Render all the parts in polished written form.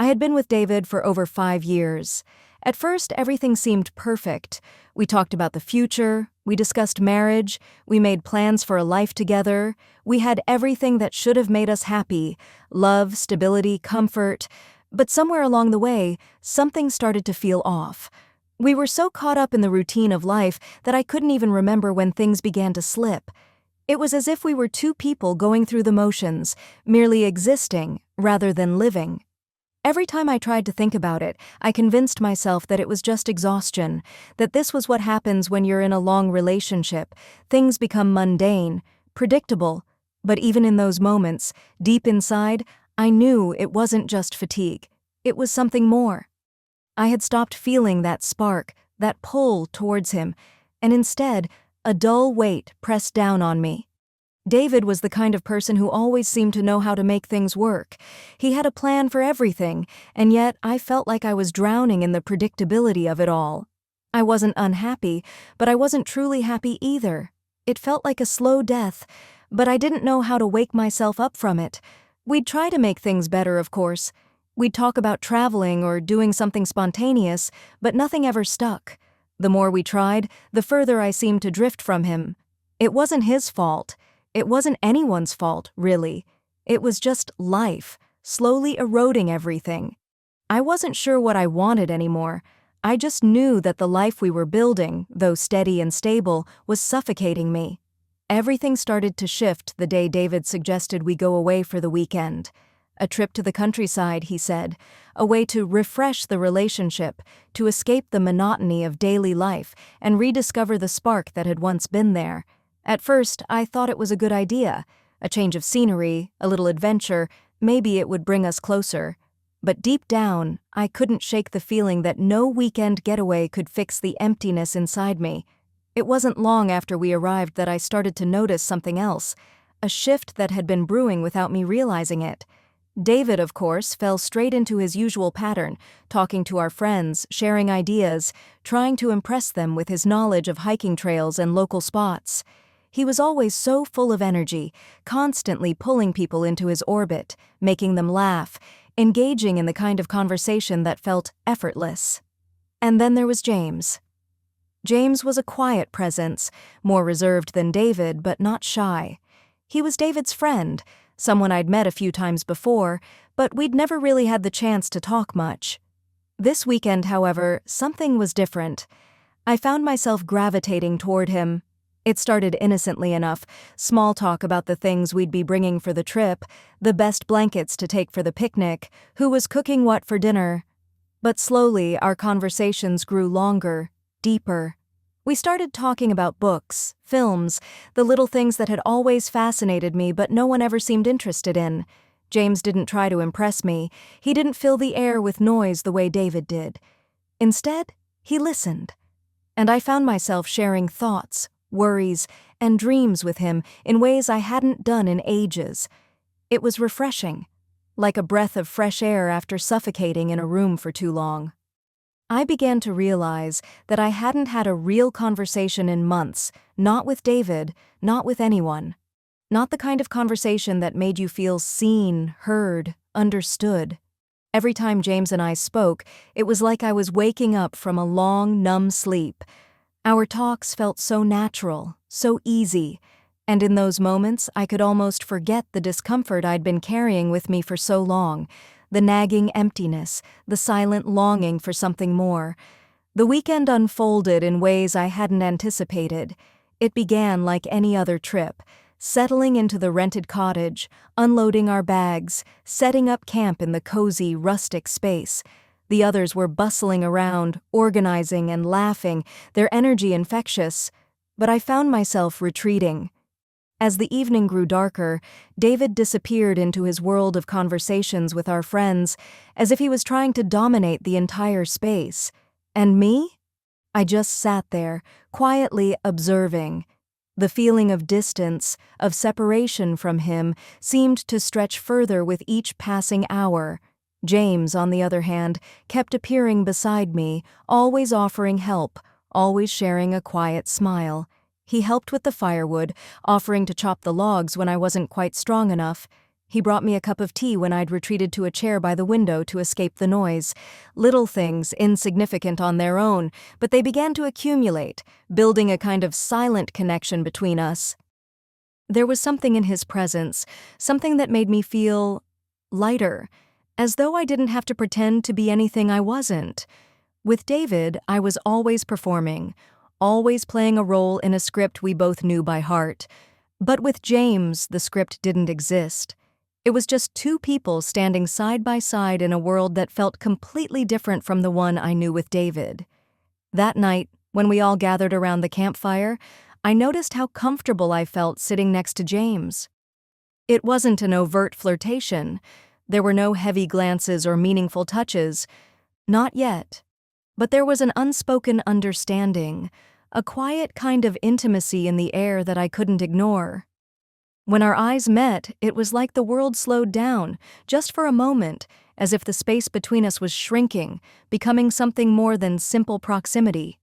I had been with David for over 5 years. At first, everything seemed perfect. We talked about the future, we discussed marriage, we made plans for a life together. We had everything that should have made us happy: love, stability, comfort. But somewhere along the way, something started to feel off. We were so caught up in the routine of life that I couldn't even remember when things began to slip. It was as if we were two people going through the motions, merely existing rather than living. Every time I tried to think about it, I convinced myself that it was just exhaustion, that this was what happens when you're in a long relationship. Things become mundane, predictable. But even in those moments, deep inside, I knew it wasn't just fatigue. It was something more. I had stopped feeling that spark, that pull towards him, and instead, a dull weight pressed down on me. David was the kind of person who always seemed to know how to make things work. He had a plan for everything, and yet I felt like I was drowning in the predictability of it all. I wasn't unhappy, but I wasn't truly happy either. It felt like a slow death, but I didn't know how to wake myself up from it. We'd try to make things better, of course. We'd talk about traveling or doing something spontaneous, but nothing ever stuck. The more we tried, the further I seemed to drift from him. It wasn't his fault. It wasn't anyone's fault, really. It was just life, slowly eroding everything. I wasn't sure what I wanted anymore. I just knew that the life we were building, though steady and stable, was suffocating me. Everything started to shift the day David suggested we go away for the weekend. A trip to the countryside, he said, a way to refresh the relationship, to escape the monotony of daily life and rediscover the spark that had once been there. At first, I thought it was a good idea. A change of scenery, a little adventure, maybe it would bring us closer. But deep down, I couldn't shake the feeling that no weekend getaway could fix the emptiness inside me. It wasn't long after we arrived that I started to notice something else, a shift that had been brewing without me realizing it. David, of course, fell straight into his usual pattern, talking to our friends, sharing ideas, trying to impress them with his knowledge of hiking trails and local spots. He was always so full of energy, constantly pulling people into his orbit, making them laugh, engaging in the kind of conversation that felt effortless. And then there was James. James was a quiet presence, more reserved than David, but not shy. He was David's friend, someone I'd met a few times before, but we'd never really had the chance to talk much. This weekend, however, something was different. I found myself gravitating toward him. It started innocently enough, small talk about the things we'd be bringing for the trip, the best blankets to take for the picnic, who was cooking what for dinner. But slowly, our conversations grew longer, deeper. We started talking about books, films, the little things that had always fascinated me but no one ever seemed interested in. James didn't try to impress me. He didn't fill the air with noise the way David did. Instead, he listened. And I found myself sharing thoughts, worries, and dreams with him in ways I hadn't done in ages. It was refreshing, like a breath of fresh air after suffocating in a room for too long. I began to realize that I hadn't had a real conversation in months, not with David, not with anyone. Not the kind of conversation that made you feel seen, heard, understood. Every time James and I spoke, it was like I was waking up from a long, numb sleep. Our talks felt so natural, so easy, and in those moments I could almost forget the discomfort I'd been carrying with me for so long, the nagging emptiness, the silent longing for something more. The weekend unfolded in ways I hadn't anticipated. It began like any other trip, settling into the rented cottage, unloading our bags, setting up camp in the cozy, rustic space. The others were bustling around, organizing and laughing, their energy infectious, but I found myself retreating. As the evening grew darker, David disappeared into his world of conversations with our friends, as if he was trying to dominate the entire space. And me? I just sat there, quietly observing. The feeling of distance, of separation from him, seemed to stretch further with each passing hour. James, on the other hand, kept appearing beside me, always offering help, always sharing a quiet smile. He helped with the firewood, offering to chop the logs when I wasn't quite strong enough. He brought me a cup of tea when I'd retreated to a chair by the window to escape the noise. Little things, insignificant on their own, but they began to accumulate, building a kind of silent connection between us. There was something in his presence, something that made me feel lighter, as though I didn't have to pretend to be anything I wasn't. With David, I was always performing, always playing a role in a script we both knew by heart. But with James, the script didn't exist. It was just two people standing side by side in a world that felt completely different from the one I knew with David. That night, when we all gathered around the campfire, I noticed how comfortable I felt sitting next to James. It wasn't an overt flirtation. There were no heavy glances or meaningful touches. Not yet. But there was an unspoken understanding, a quiet kind of intimacy in the air that I couldn't ignore. When our eyes met, it was like the world slowed down, just for a moment, as if the space between us was shrinking, becoming something more than simple proximity.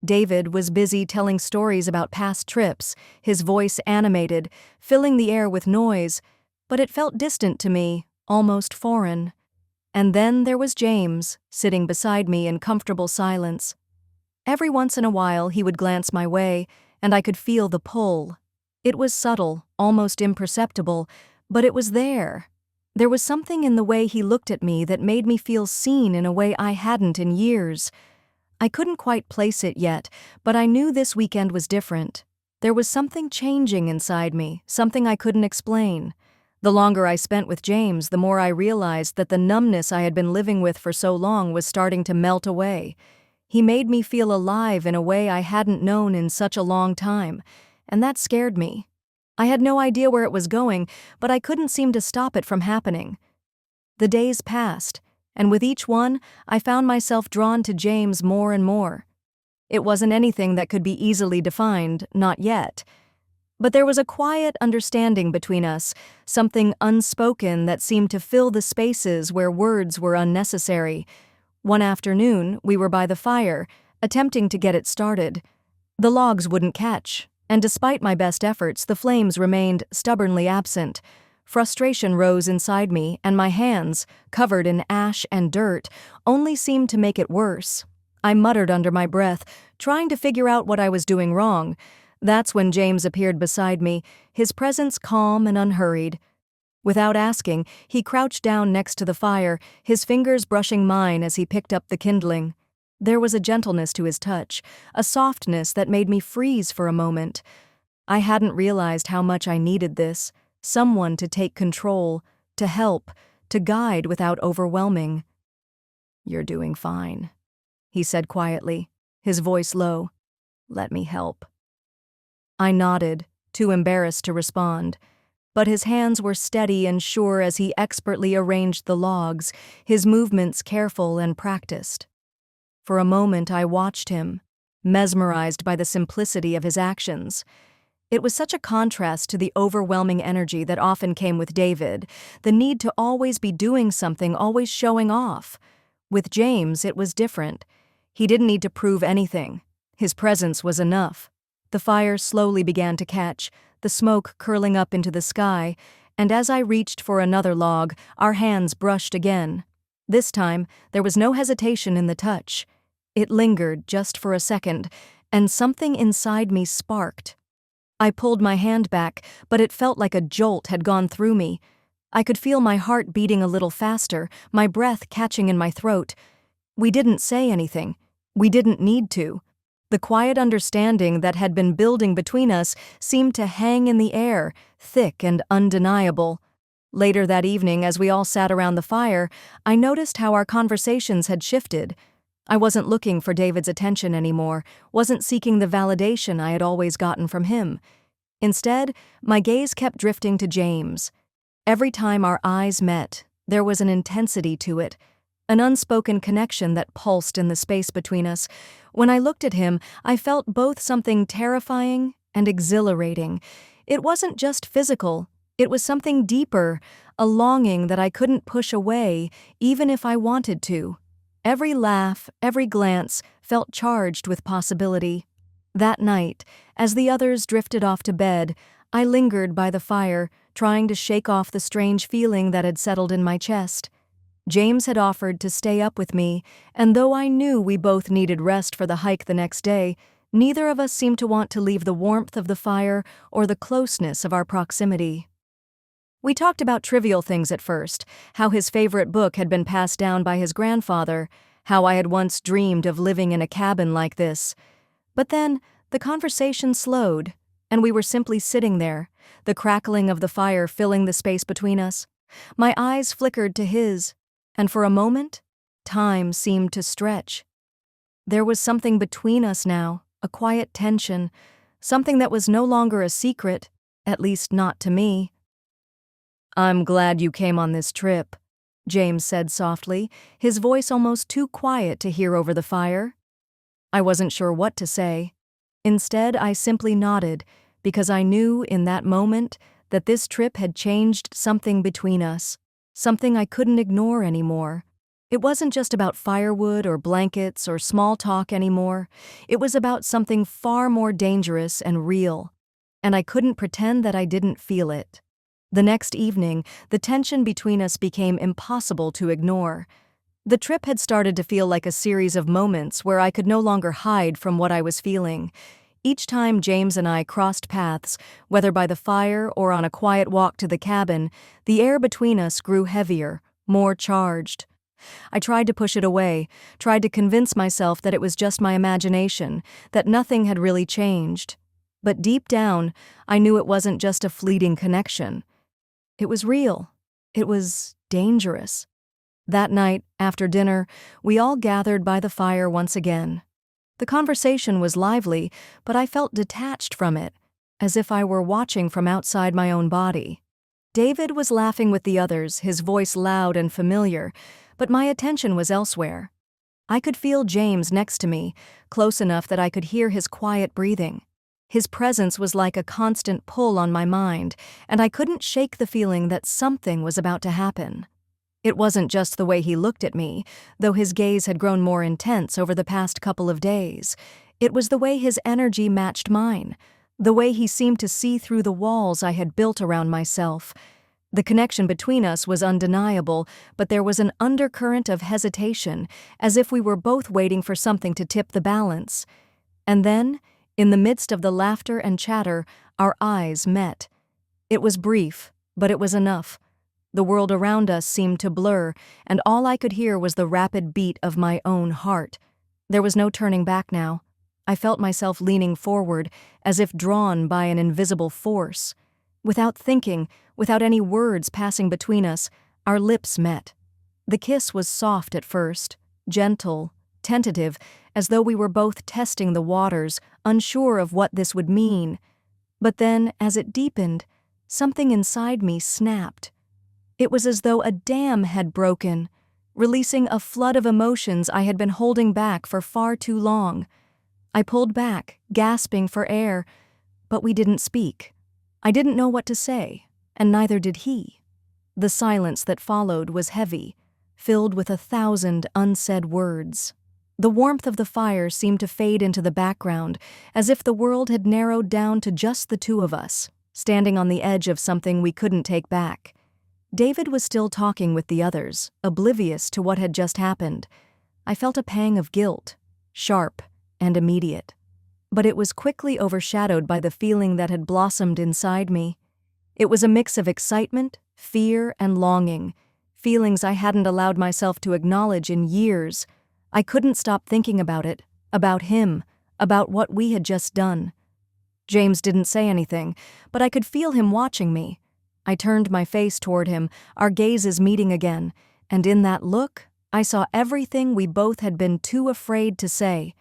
David was busy telling stories about past trips, his voice animated, filling the air with noise, but it felt distant to me, almost foreign. And then there was James, sitting beside me in comfortable silence. Every once in a while he would glance my way, and I could feel the pull. It was subtle, almost imperceptible, but it was there. There was something in the way he looked at me that made me feel seen in a way I hadn't in years. I couldn't quite place it yet, but I knew this weekend was different. There was something changing inside me, something I couldn't explain. The longer I spent with James, the more I realized that the numbness I had been living with for so long was starting to melt away. He made me feel alive in a way I hadn't known in such a long time, and that scared me. I had no idea where it was going, but I couldn't seem to stop it from happening. The days passed, and with each one, I found myself drawn to James more and more. It wasn't anything that could be easily defined, not yet. But there was a quiet understanding between us, something unspoken that seemed to fill the spaces where words were unnecessary. One afternoon, we were by the fire, attempting to get it started. The logs wouldn't catch, and despite my best efforts, the flames remained stubbornly absent. Frustration rose inside me, and my hands, covered in ash and dirt, only seemed to make it worse. I muttered under my breath, trying to figure out what I was doing wrong. That's when James appeared beside me, his presence calm and unhurried. Without asking, he crouched down next to the fire, his fingers brushing mine as he picked up the kindling. There was a gentleness to his touch, a softness that made me freeze for a moment. I hadn't realized how much I needed this, someone to take control, to help, to guide without overwhelming. "You're doing fine," he said quietly, his voice low. "Let me help." I nodded, too embarrassed to respond, but his hands were steady and sure as he expertly arranged the logs, his movements careful and practiced. For a moment I watched him, mesmerized by the simplicity of his actions. It was such a contrast to the overwhelming energy that often came with David, the need to always be doing something, always showing off. With James, it was different. He didn't need to prove anything. His presence was enough. The fire slowly began to catch, the smoke curling up into the sky, and as I reached for another log, our hands brushed again. This time, there was no hesitation in the touch. It lingered just for a second, and something inside me sparked. I pulled my hand back, but it felt like a jolt had gone through me. I could feel my heart beating a little faster, my breath catching in my throat. We didn't say anything. We didn't need to. The quiet understanding that had been building between us seemed to hang in the air, thick and undeniable. Later that evening, as we all sat around the fire, I noticed how our conversations had shifted. I wasn't looking for David's attention anymore, wasn't seeking the validation I had always gotten from him. Instead, my gaze kept drifting to James. Every time our eyes met, there was an intensity to it, an unspoken connection that pulsed in the space between us. When I looked at him, I felt both something terrifying and exhilarating. It wasn't just physical, it was something deeper, a longing that I couldn't push away, even if I wanted to. Every laugh, every glance felt charged with possibility. That night, as the others drifted off to bed, I lingered by the fire, trying to shake off the strange feeling that had settled in my chest. James had offered to stay up with me, and though I knew we both needed rest for the hike the next day, neither of us seemed to want to leave the warmth of the fire or the closeness of our proximity. We talked about trivial things at first, how his favorite book had been passed down by his grandfather, how I had once dreamed of living in a cabin like this. But then, the conversation slowed, and we were simply sitting there, the crackling of the fire filling the space between us. My eyes flickered to his, and for a moment, time seemed to stretch. There was something between us now, a quiet tension, something that was no longer a secret, at least not to me. "I'm glad you came on this trip," James said softly, his voice almost too quiet to hear over the fire. I wasn't sure what to say. Instead, I simply nodded, because I knew in that moment that this trip had changed something between us, something I couldn't ignore anymore. It wasn't just about firewood or blankets or small talk anymore. It was about something far more dangerous and real, and I couldn't pretend that I didn't feel it. The next evening, the tension between us became impossible to ignore. The trip had started to feel like a series of moments where I could no longer hide from what I was feeling. Each time James and I crossed paths, whether by the fire or on a quiet walk to the cabin, the air between us grew heavier, more charged. I tried to push it away, tried to convince myself that it was just my imagination, that nothing had really changed. But deep down, I knew it wasn't just a fleeting connection. It was real. It was dangerous. That night, after dinner, we all gathered by the fire once again. The conversation was lively, but I felt detached from it, as if I were watching from outside my own body. David was laughing with the others, his voice loud and familiar, but my attention was elsewhere. I could feel James next to me, close enough that I could hear his quiet breathing. His presence was like a constant pull on my mind, and I couldn't shake the feeling that something was about to happen. It wasn't just the way he looked at me, though his gaze had grown more intense over the past couple of days. It was the way his energy matched mine, the way he seemed to see through the walls I had built around myself. The connection between us was undeniable, but there was an undercurrent of hesitation, as if we were both waiting for something to tip the balance. And then, in the midst of the laughter and chatter, our eyes met. It was brief, but it was enough. The world around us seemed to blur, and all I could hear was the rapid beat of my own heart. There was no turning back now. I felt myself leaning forward, as if drawn by an invisible force. Without thinking, without any words passing between us, our lips met. The kiss was soft at first, gentle, tentative, as though we were both testing the waters, unsure of what this would mean. But then, as it deepened, something inside me snapped. It was as though a dam had broken, releasing a flood of emotions I had been holding back for far too long. I pulled back, gasping for air, but we didn't speak. I didn't know what to say, and neither did he. The silence that followed was heavy, filled with 1,000 unsaid words. The warmth of the fire seemed to fade into the background, as if the world had narrowed down to just the two of us, standing on the edge of something we couldn't take back. David was still talking with the others, oblivious to what had just happened. I felt a pang of guilt, sharp and immediate. But it was quickly overshadowed by the feeling that had blossomed inside me. It was a mix of excitement, fear, and longing, feelings I hadn't allowed myself to acknowledge in years. I couldn't stop thinking about it, about him, about what we had just done. James didn't say anything, but I could feel him watching me. I turned my face toward him, our gazes meeting again, and in that look, I saw everything we both had been too afraid to say.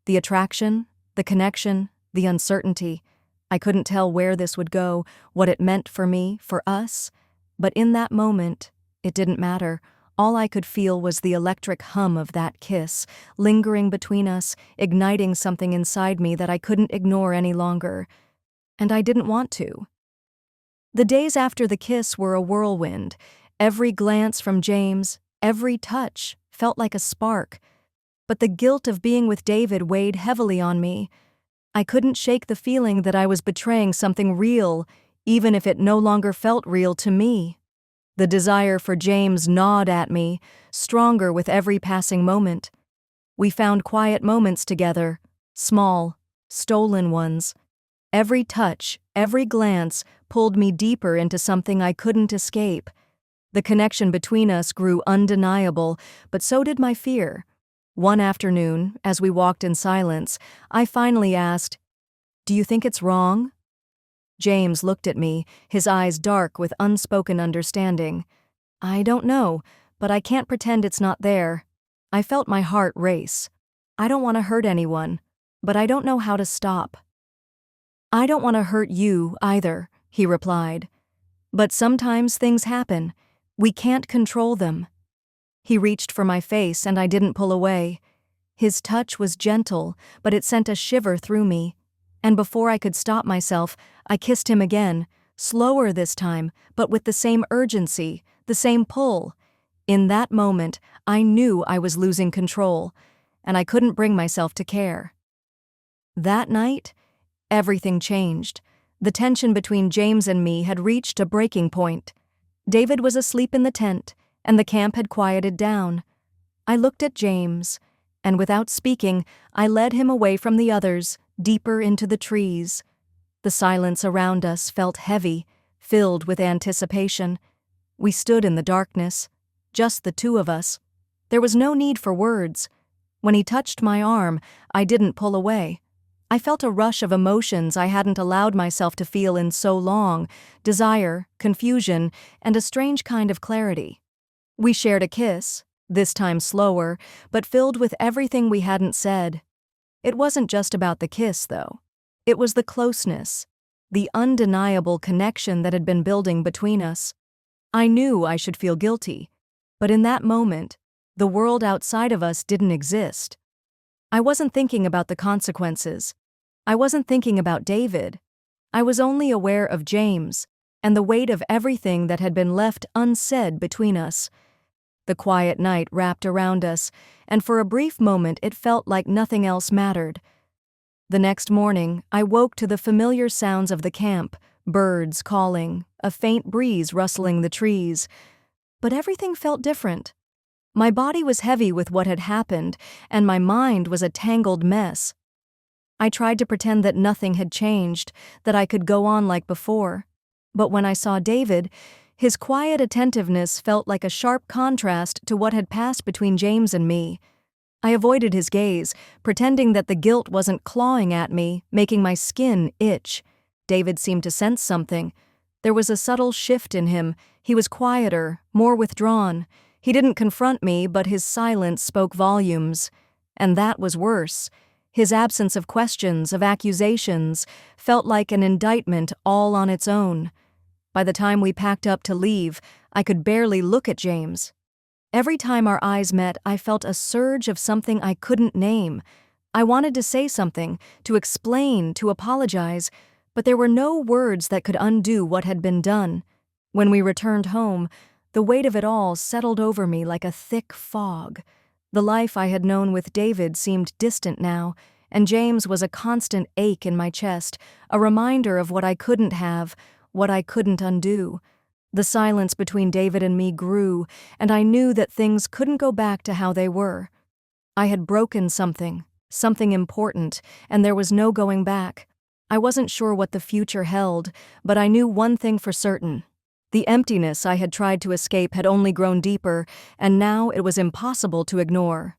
The attraction, the connection, the uncertainty. I couldn't tell where this would go, what it meant for me, for us. But in that moment, it didn't matter. All I could feel was the electric hum of that kiss, lingering between us, igniting something inside me that I couldn't ignore any longer. And I didn't want to. The days after the kiss were a whirlwind. Every glance from James, every touch, felt like a spark. But the guilt of being with David weighed heavily on me. I couldn't shake the feeling that I was betraying something real, even if it no longer felt real to me. The desire for James gnawed at me, stronger with every passing moment. We found quiet moments together, small, stolen ones. Every touch, every glance pulled me deeper into something I couldn't escape. The connection between us grew undeniable, but so did my fear. One afternoon, as we walked in silence, I finally asked, "Do you think it's wrong?" James looked at me, his eyes dark with unspoken understanding. "I don't know, but I can't pretend it's not there." I felt my heart race. "I don't want to hurt anyone, but I don't know how to stop." "I don't want to hurt you either," he replied. "But sometimes things happen. We can't control them." He reached for my face and I didn't pull away. His touch was gentle, but it sent a shiver through me. And before I could stop myself, I kissed him again, slower this time, but with the same urgency, the same pull. In that moment, I knew I was losing control, and I couldn't bring myself to care. That night, everything changed. The tension between James and me had reached a breaking point. David was asleep in the tent, and the camp had quieted down. I looked at James, and without speaking, I led him away from the others, deeper into the trees. The silence around us felt heavy, filled with anticipation. We stood in the darkness, just the two of us. There was no need for words. When he touched my arm, I didn't pull away. I felt a rush of emotions I hadn't allowed myself to feel in so long: desire, confusion, and a strange kind of clarity. We shared a kiss, this time slower, but filled with everything we hadn't said. It wasn't just about the kiss, though. It was the closeness, the undeniable connection that had been building between us. I knew I should feel guilty, but in that moment, the world outside of us didn't exist. I wasn't thinking about the consequences. I wasn't thinking about David. I was only aware of James and the weight of everything that had been left unsaid between us. The quiet night wrapped around us, and for a brief moment it felt like nothing else mattered. The next morning, I woke to the familiar sounds of the camp, birds calling, a faint breeze rustling the trees. But everything felt different. My body was heavy with what had happened, and my mind was a tangled mess. I tried to pretend that nothing had changed, that I could go on like before. But when I saw David, his quiet attentiveness felt like a sharp contrast to what had passed between James and me. I avoided his gaze, pretending that the guilt wasn't clawing at me, making my skin itch. David seemed to sense something. There was a subtle shift in him. He was quieter, more withdrawn. He didn't confront me, but his silence spoke volumes. And that was worse. His absence of questions, of accusations, felt like an indictment all on its own. By the time we packed up to leave, I could barely look at James. Every time our eyes met, I felt a surge of something I couldn't name. I wanted to say something, to explain, to apologize, but there were no words that could undo what had been done. When we returned home, the weight of it all settled over me like a thick fog. The life I had known with David seemed distant now, and James was a constant ache in my chest, a reminder of what I couldn't have, what I couldn't undo. The silence between David and me grew, and I knew that things couldn't go back to how they were. I had broken something important, and there was no going back. I wasn't sure what the future held, but I knew one thing for certain. The emptiness I had tried to escape had only grown deeper, and now it was impossible to ignore.